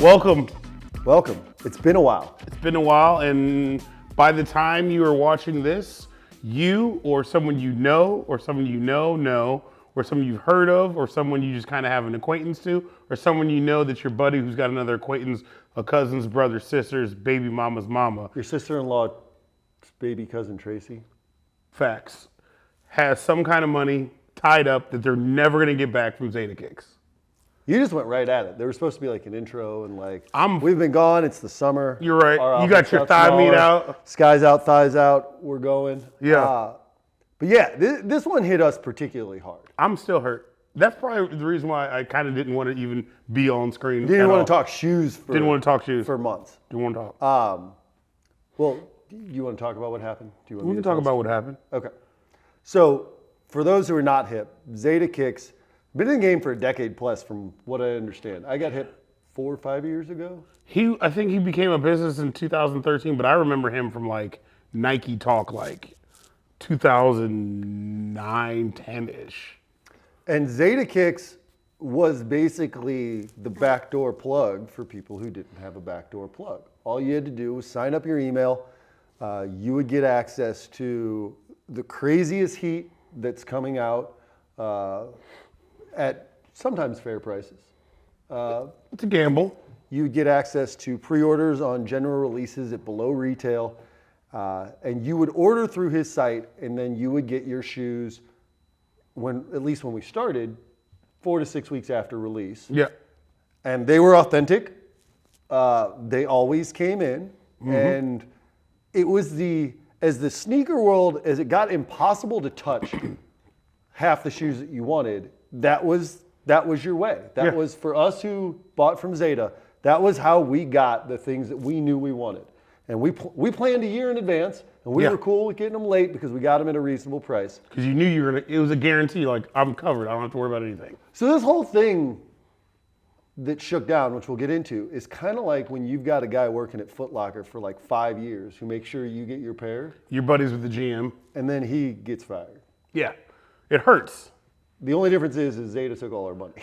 Welcome. Welcome. It's been a while. It's been a while, and by the time you are watching this, you or someone you know, or someone you know, or someone you've heard of, or someone you just kind of have an acquaintance to, or someone you know that's your buddy who's got another acquaintance, a cousin's brother, sister's, baby mama's mama. Your sister-in-law's baby cousin Tracy. Facts. Has some kind of money tied up that they're never going to get back from Zadeh Kicks. You just went right at it. There was supposed to be like an intro and like, I'm- we've been gone, it's the summer. You're right. Our You got office your got thigh meat smaller. out. Sky's out, thighs out, we're going. Yeah. But yeah, this one hit us particularly hard. I'm still hurt. That's probably the reason why I kind of didn't want to even be on screen. Didn't at want all. to talk shoes for, Didn't want to talk shoes. for months. Didn't want to talk. Well, you want to talk about what happened? Do you want We me can to talk tell about what happened. Okay. So, for those who are not hip, Zadeh Kicks, been in the game for a decade plus from what I understand. I got hit 4 or 5 years ago. I think he became a business in 2013, but I remember him from like Nike Talk, like 2009, 10-ish. And Zadeh Kicks was basically the backdoor plug for people who didn't have a backdoor plug. All you had to do was sign up your email. You would get access to the craziest heat that's coming out at sometimes fair prices. It's a gamble. You would get access to pre-orders on general releases at below retail. And you would order through his site, and then you would get your shoes, at least when we started, 4 to 6 weeks after release. Yeah. And they were authentic. They always came in. And it was as the sneaker world, as it got impossible to touch half the shoes that you wanted, that was your way. That was for us who bought from Zadeh. That was how we got the things that we knew we wanted. And we planned a year in advance, and we were cool with getting them late because we got them at a reasonable price. Because you knew it was a guarantee, like, I'm covered. I don't have to worry about anything. So this whole thing that shook down, which we'll get into, is kind of like when you've got a guy working at Foot Locker for like 5 years who makes sure you get your pair, Your buddies with the GM. and then he gets fired. Yeah. It hurts. The only difference is Zadeh took all our money.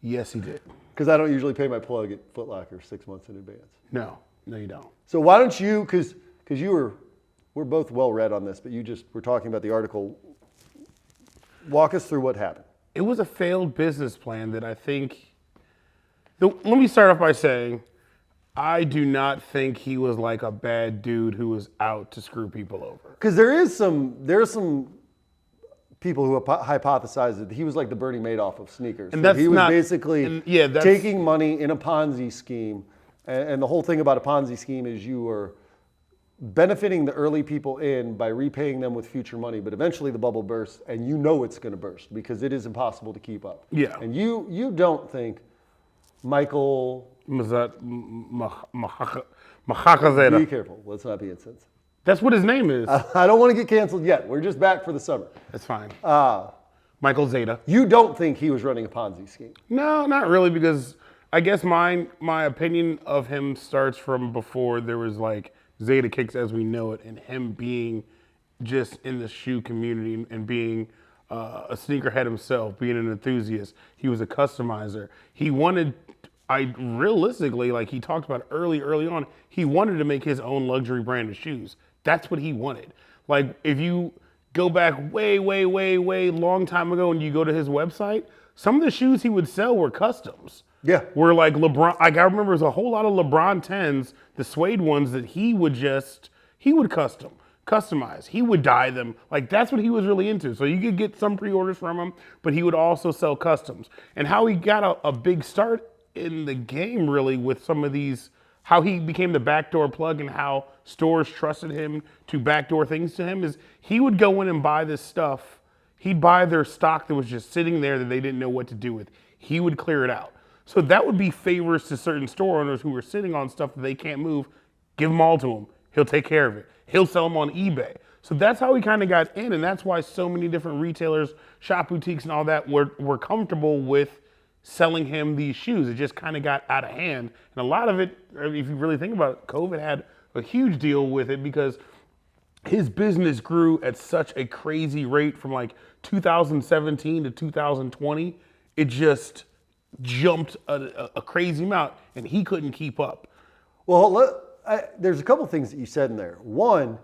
Yes, he did. Because I don't usually pay my plug at Foot Locker 6 months in advance. No, you don't. So why don't you, because we're both well read on this, but you just were talking about the article. Walk us through what happened. It was a failed business plan that I think. Let me start off by saying, I do not think he was like a bad dude who was out to screw people over. Because there's some people who hypothesize that he was like the Bernie Madoff of sneakers. And that's he was not- basically and yeah, that's- taking money in a Ponzi scheme. And the whole thing about a Ponzi scheme is you are benefiting the early people in by repaying them with future money, but eventually the bubble bursts, and you know it's going to burst because it is impossible to keep up. Yeah. And you don't think Michael... Mahakazeda. Be careful. Let's not be insensitive. That's what his name is. I don't want to get canceled yet. We're just back for the summer. That's fine. Michael Zeta. You don't think he was running a Ponzi scheme? No, not really, because I guess my opinion of him starts from before there was like Zadeh Kicks as we know it, and him being just in the shoe community and being a sneakerhead himself, being an enthusiast. He was a customizer. He wanted, realistically, like he talked about early on, he wanted to make his own luxury brand of shoes. That's what he wanted. Like if you go back way long time ago and you go to his website, some of the shoes he would sell were customs. Yeah. Were like LeBron, like I remember there's a whole lot of LeBron 10s, the suede ones that he would customize. He would dye them. Like that's what he was really into. So you could get some pre-orders from him, but he would also sell customs. And how he got a big start in the game really with some of these, how he became the backdoor plug and how stores trusted him to backdoor things to him is he would go in and buy this stuff. He'd buy their stock that was just sitting there that they didn't know what to do with. He would clear it out. So that would be favors to certain store owners who were sitting on stuff that they can't move. Give them all to him. He'll take care of it. He'll sell them on eBay. So that's how he kind of got in, and that's why so many different retailers, shop boutiques and all that were comfortable with selling him these shoes. It just kind of got out of hand. And a lot of it, if you really think about it, COVID had a huge deal with it because his business grew at such a crazy rate from like 2017 to 2020. It just jumped a crazy amount, and he couldn't keep up. Well, there's a couple things that you said in there. One,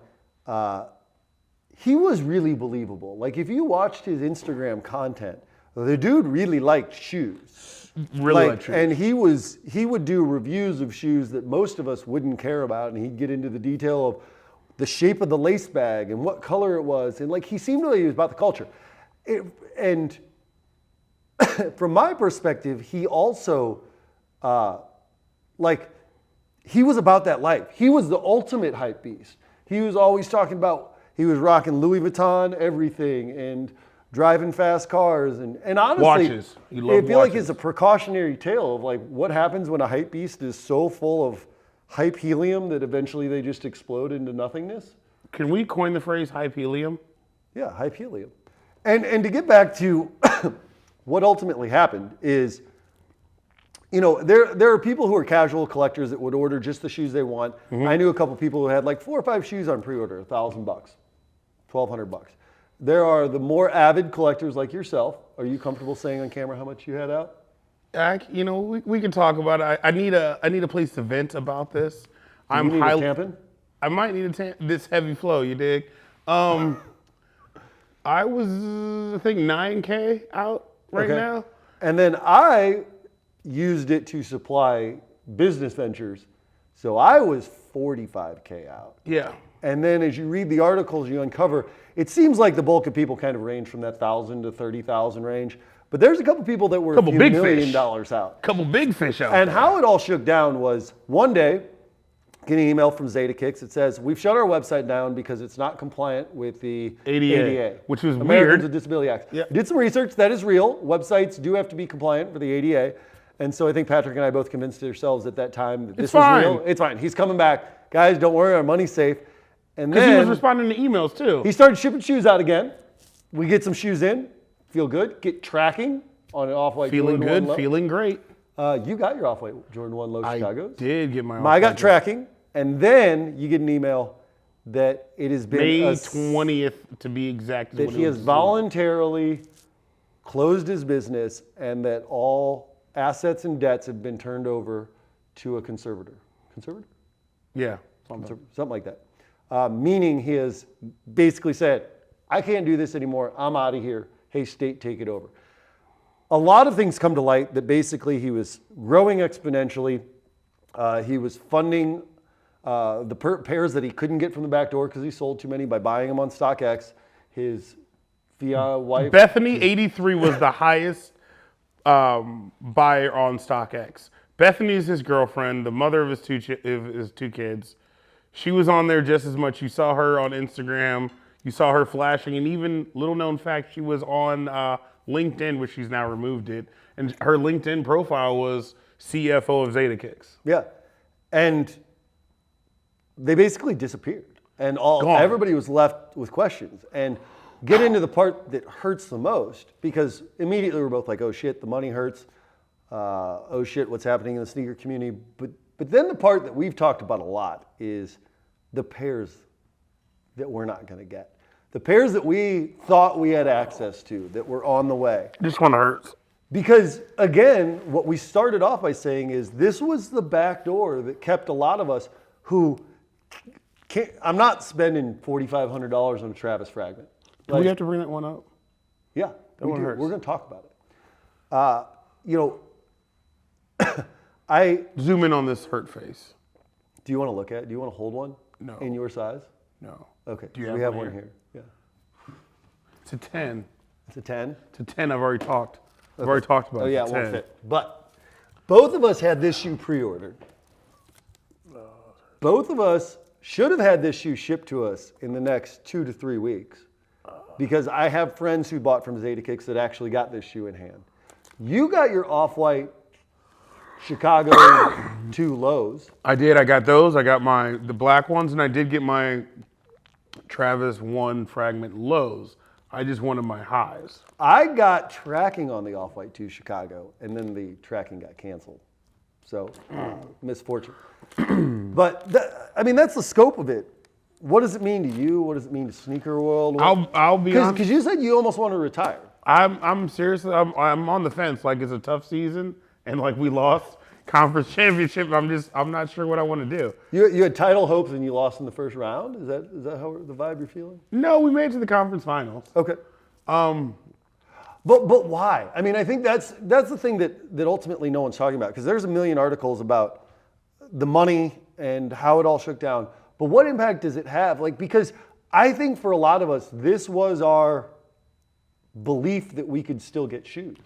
he was really believable. Like if you watched his Instagram content, the dude really liked shoes. Really liked shoes. And he would do reviews of shoes that most of us wouldn't care about, and he'd get into the detail of the shape of the lace bag and what color it was, and like he seemed like he was about the culture. And from my perspective, he also he was about that life. He was the ultimate hype beast. He was always talking about, he was rocking Louis Vuitton everything and driving fast cars and honestly, watches. I feel like it's a precautionary tale of like what happens when a hype beast is so full of hype helium that eventually they just explode into nothingness. Can we coin the phrase hype helium? Yeah, hype helium. And to get back to what ultimately happened is, you know, there are people who are casual collectors that would order just the shoes they want. Mm-hmm. I knew a couple people who had like 4 or 5 shoes on pre-order, $1,000, $1,200. There are the more avid collectors like yourself. Are you comfortable saying on camera how much you had out? We can talk about it. I need a place to vent about this. You need a tampon? I might need this heavy flow. You dig? I was I think 9K out right now, and then I used it to supply business ventures, so I was 45K out. Yeah. And then as you read the articles, you uncover, it seems like the bulk of people kind of range from that 1,000 to 30,000 range. But there's a couple people that were a few $1 million out. Couple big fish out. And how it all shook down was one day, getting an email from Zadeh Kicks. It says, we've shut our website down because it's not compliant with the ADA, which was Americans weird. with Disability Act. Yep. Did some research. That is real. Websites do have to be compliant for the ADA. And so I think Patrick and I both convinced ourselves at that time that this was real. It's fine. He's coming back. Guys, don't worry. Our money's safe. And then he was responding to emails too. He started shipping shoes out again. We get some shoes in. Feel good. Get tracking on an Off-White Feeling Jordan good. 1 low. Feeling great. You got your Off-White Jordan 1 low Chicago. I did get my I got tracking. And then you get an email that it has been May 20th to be exact. That he has voluntarily closed his business and that all assets and debts have been turned over to a conservator. Conservator? Yeah. Something like that. Meaning he has basically said, I can't do this anymore. I'm out of here. Hey, state, take it over. A lot of things come to light that basically he was growing exponentially. He was funding the pairs that he couldn't get from the back door because he sold too many by buying them on StockX. His wife. Bethany 83 was the highest buyer on StockX. Bethany is his girlfriend, the mother of his two kids. She was on there just as much. You saw her on Instagram. You saw her flashing, and even little known fact, she was on LinkedIn, which she's now removed it. And her LinkedIn profile was CFO of Zadeh Kicks. Yeah, and they basically disappeared, and everybody was left with questions. And get into the part that hurts the most, because immediately we're both like, oh shit, the money hurts. Oh shit, what's happening in the sneaker community? But then the part that we've talked about a lot is the pairs that we're not going to get. The pairs that we thought we had access to, that were on the way. This one hurts. Because again, what we started off by saying is this was the back door that kept a lot of us who can't, I'm not spending $4,500 on a Travis fragment. Do we have to bring that one up? Yeah, that one hurts. We're going to talk about it. I zoom in on this hurt face. Do you want to look at it? Do you want to hold one? No. In your size? No. Okay. Do you we have one here? Yeah. It's a 10. It's a 10? It's a 10. I've already talked. I've already talked about it. Oh yeah, it won't fit. But both of us had this shoe pre-ordered. Both of us should have had this shoe shipped to us in the next 2 to 3 weeks. Because I have friends who bought from Zadeh Kicks that actually got this shoe in hand. You got your Off-White Chicago 2 lows. I did. I got those. I got the black ones, and I did get my Travis 1 fragment lows. I just wanted my highs. I got tracking on the Off-White 2 Chicago, and then the tracking got canceled. So, misfortune. But, that's the scope of it. What does it mean to you? What does it mean to sneaker world? I'll be honest. Because you said you almost want to retire. I'm seriously, I'm on the fence. Like, it's a tough season. and like we lost conference championship. I'm not sure what I want to do. You had title hopes and you lost in the first round. Is that how the vibe you're feeling? No, we made it to the conference finals. Okay. But why? I mean, I think that's the thing that ultimately no one's talking about, because there's a million articles about the money and how it all shook down. But what impact does it have? Like, because I think for a lot of us, this was our belief that we could still get shoes.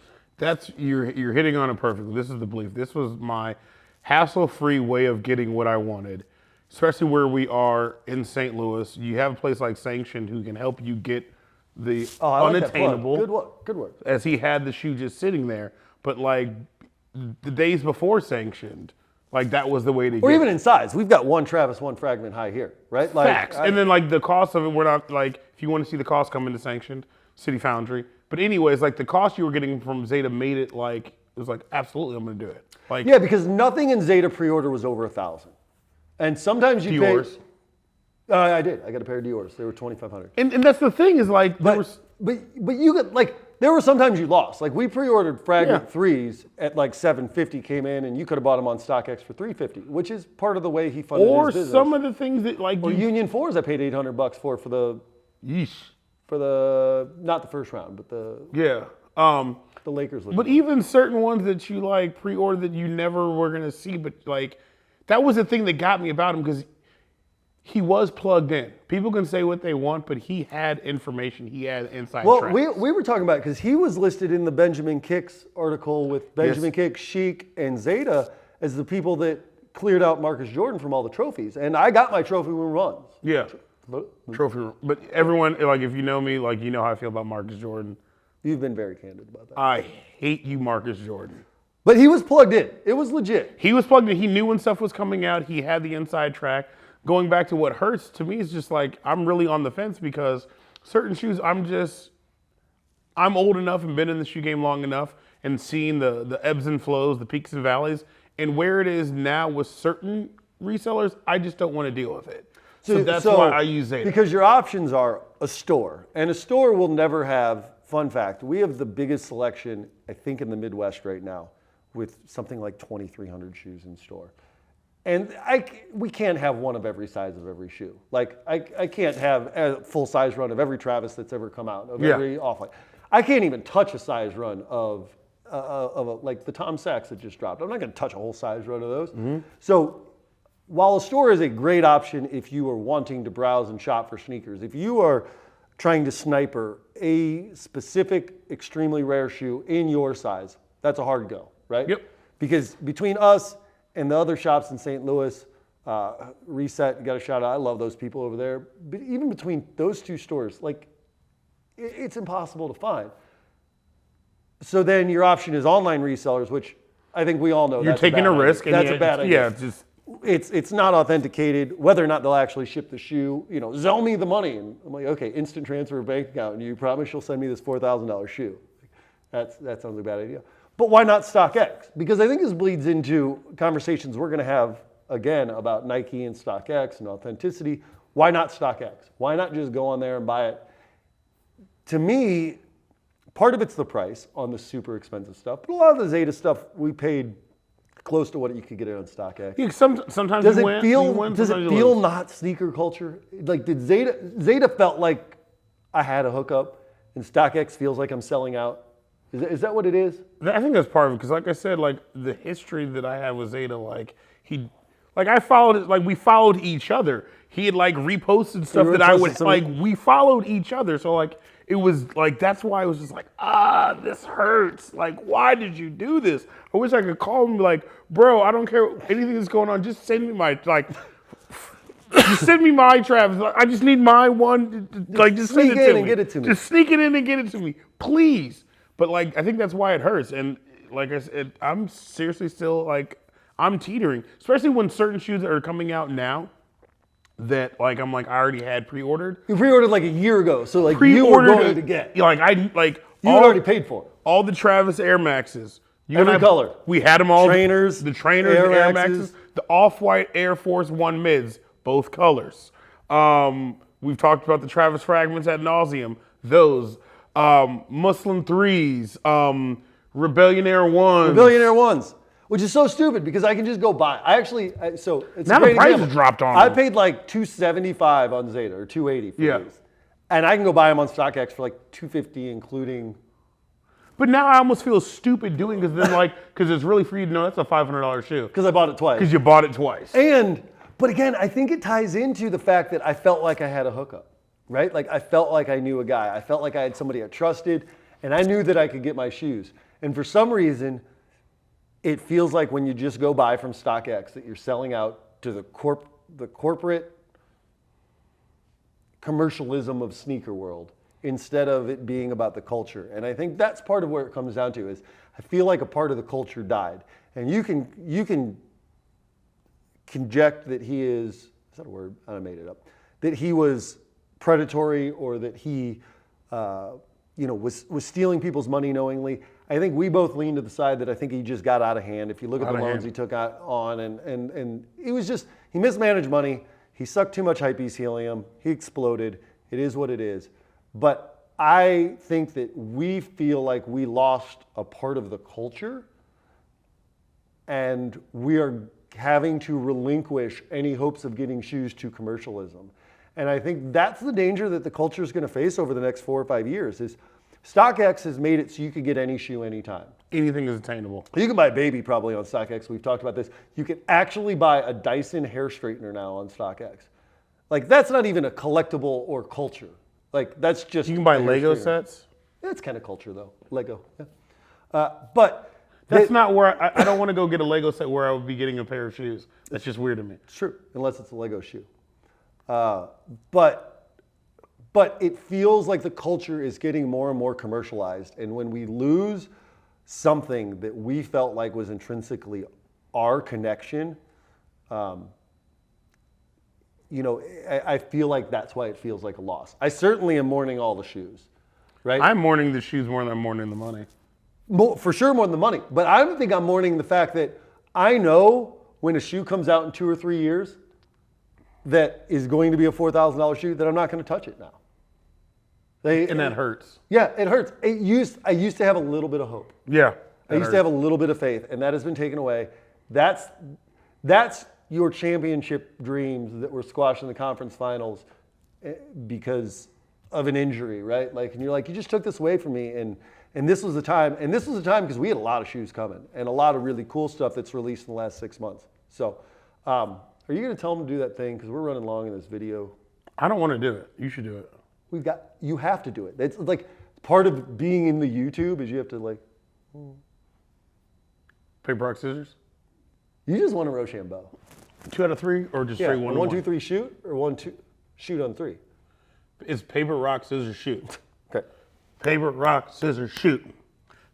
You're hitting on it perfectly. This is the belief. This was my hassle-free way of getting what I wanted, especially where we are in St. Louis. You have a place like Sanctioned who can help you get the unattainable. Good work. As he had the shoe just sitting there. But like the days before Sanctioned, like that was the way to get. Or even in size. We've got one Travis, one Fragment high here, right? Like, facts. And then like the cost of it, we're not like, if you want to see the cost come into Sanctioned, City Foundry. But anyways, like the cost you were getting from Zadeh made it like, it was like, absolutely, I'm going to do it. Like, yeah, because nothing in Zadeh pre-order was over $1,000. And sometimes you Dior's. pay. I did. I got a pair of Dior's. They were $2,500. And that's the thing is like, But you got like, there were sometimes you lost. Like we pre-ordered Fragment 3s at like $750, came in, and you could have bought them on StockX for $350, which is part of the way he funded his business. Or some of the things that like or Union 4s I paid $800 for the yeesh. for the not the first round, but the the Lakers. But even certain ones that you like pre-ordered that you never were gonna see, but like that was the thing that got me about him, because he was plugged in. People can say what they want, but he had information. He had inside Well, tracks. we were talking about it because he was listed in the Benjamin Kicks article with Benjamin Kicks, Sheik, and Zadeh as the people that cleared out Marcus Jordan from all the trophies. And I got my trophy room runs. Yeah. Trophy room. But everyone, like if you know me, like you know how I feel about Marcus Jordan. You've been very candid about that. I hate you, Marcus Jordan. But he was plugged in. It was legit. He was plugged in. He knew when stuff was coming out. He had the inside track. Going back to what hurts to me is just like I'm really on the fence, because certain shoes I'm old enough and been in the shoe game long enough and seen the ebbs and flows, the peaks and valleys, and where it is now with certain resellers, I just don't want to deal with it. So that's why I use Zadeh. Because your options are a store, and a store will never have, fun fact, we have the biggest selection, I think, in the Midwest right now, with something like 2,300 shoes in store. And we can't have one of every size of every shoe. Like, I can't have a full size run of every Travis that's ever come out, of every Off-White. I can't even touch a size run of like the Tom Sachs that just dropped. I'm not going to touch a whole size run of those. Mm-hmm. So while a store is a great option if you are wanting to browse and shop for sneakers, if you are trying to sniper a specific, extremely rare shoe in your size, that's a hard go, right? Yep. Because between us and the other shops in St. Louis, Reset, you got a shout out. I love those people over there. But even between those two stores, like, it's impossible to find. So then your option is online resellers, which I think we all know you're taking a risk. Idea. That's a bad idea. Yeah, it's not authenticated. Whether or not they'll actually ship the shoe, sell me the money. And I'm like, okay, instant transfer of bank account, and you promise you'll send me this $4,000 shoe. That sounds like a bad idea. But why not StockX? Because I think this bleeds into conversations we're going to have again about Nike and StockX and authenticity. Why not StockX? Why not just go on there and buy it? To me, part of it's the price on the super expensive stuff, but a lot of the Zadeh stuff we paid close to what you could get it on StockX. Yeah, sometimes does you it win, feel you win, does it you feel lose. not sneaker culture? Like did Zadeh felt like I had a hookup, and StockX feels like I'm selling out? Is that what it is? I think that's part of it, because like I said, like the history that I had with Zadeh, I followed it, like we followed each other. He had like reposted stuff that I would like. We followed each other, so like it was like that's why I was just like, this hurts. Like, why did you do this? I wish I could call him and be like, bro, I don't care anything that's going on. Just send me my just send me my Travis. I just need my one. Like, just send it to me. Get it to me. Just sneak it in and get it to me, please. But like, I think that's why it hurts. And like I said, I'm seriously still like, I'm teetering, especially when certain shoes are coming out now that like, I'm like, I already had pre-ordered. You pre-ordered like a year ago, so like you were going to get. Like you had already paid for it. All the Travis Air Maxes. Every color. We had them all. Trainers, the trainers, Air the Air Maxes. Maxes, the Off-White Air Force One mids, both colors. We've talked about the Travis Fragments ad nauseum. Those. Muslim 3s, Rebellionaire ones. Billionaire ones, which is so stupid because I can just go buy. So it's Now a great the price example. has dropped on I them. paid like $275 on Zeta or $280 for Yeah. these, and I can go buy them on StockX for like $250, including. But now I almost feel stupid doing because then because it's really for you to know that's a $500 shoe Because I bought it twice. because you bought it twice. But again, I think it ties into the fact that I felt like I had a hookup, right? Like I felt like I knew a guy. I felt like I had somebody I trusted, and I knew that I could get my shoes. And for some reason, it feels like when you just go buy from StockX that you're selling out to the corporate commercialism of sneaker world instead of it being about the culture. And I think that's part of where it comes down to is I feel like a part of the culture died. And you can conject that he is that a word? I made it up. That he was predatory or that he was stealing people's money knowingly. I think we both lean to the side that I think he just got out of hand. If you look at the loans he took on and it was just, he mismanaged money. He sucked too much hypebeast helium. He exploded. It is what it is. But I think that we feel like we lost a part of the culture and we are having to relinquish any hopes of getting shoes to commercialism. And I think that's the danger that the culture is going to face over the next 4 or 5 years is StockX has made it so you could get any shoe anytime. Anything is attainable. You can buy a baby probably on StockX. We've talked about this. You can actually buy a Dyson hair straightener now on StockX. Like that's not even a collectible or culture. Like that's just You can buy a hair Lego straightener. sets. That's kind of culture though. Lego. Yeah. But That's not where I don't want to go get a Lego set where I would be getting a pair of shoes. That's just weird to me. it's true, unless it's a Lego shoe. But it feels like the culture is getting more and more commercialized. And when we lose something that we felt like was intrinsically our connection, I feel like that's why it feels like a loss. I certainly am mourning all the shoes, right? I'm mourning the shoes more than I'm mourning the money. For sure more than the money. But I don't think I'm mourning the fact that I know when a shoe comes out in 2 or 3 years that is going to be a $4,000 shoe that I'm not going to touch it now. And that hurts. Yeah, it hurts. I used to have a little bit of hope. Yeah. I used to have a little bit of faith, and that has been taken away. That's your championship dreams that were squashed in the conference finals because of an injury, right? Like, and you're like, you just took this away from me, and this was the time. And this was the time because we had a lot of shoes coming and a lot of really cool stuff that's released in the last 6 months. So, are you going to tell them to do that thing? Because we're running long in this video. I don't want to do it. You should do it. You have to do it. It's like part of being in the YouTube is you have to like. Paper, rock, scissors? You just want a Rochambeau. 2 out of 3 or just straight 1 to 1, 1? 2, 3 shoot or 1, 2 shoot on 3. It's paper, rock, scissors, shoot. Okay. Paper, rock, scissors, shoot.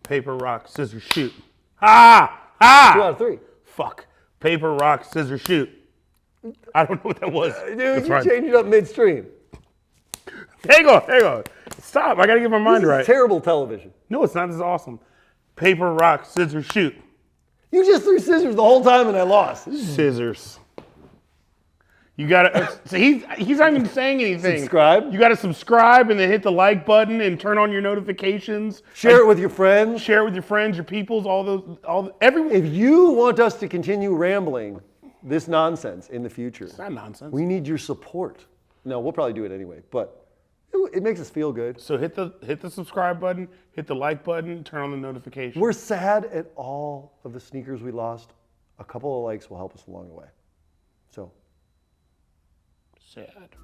Paper, rock, scissors, shoot. Ah! 2 out of 3. Fuck. Paper, rock, scissors, shoot. I don't know what that was. Dude, That's you right. changed it up midstream. Hang on. Stop. I got to get my mind This right. is terrible television. No, it's not. This is awesome. Paper, rock, scissors, shoot. You just threw scissors the whole time and I lost. Scissors. You gotta. So he's not even saying anything. Subscribe. You gotta subscribe and then hit the like button and turn on your notifications. Share it with your friends. Share it with your friends, your peoples, everyone. If you want us to continue rambling this nonsense in the future, It's not nonsense. we need your support. No, we'll probably do it anyway, but it makes us feel good. So hit the subscribe button, hit the like button, turn on the notifications. We're sad at all of the sneakers we lost. A couple of likes will help us along the way. So. Sad.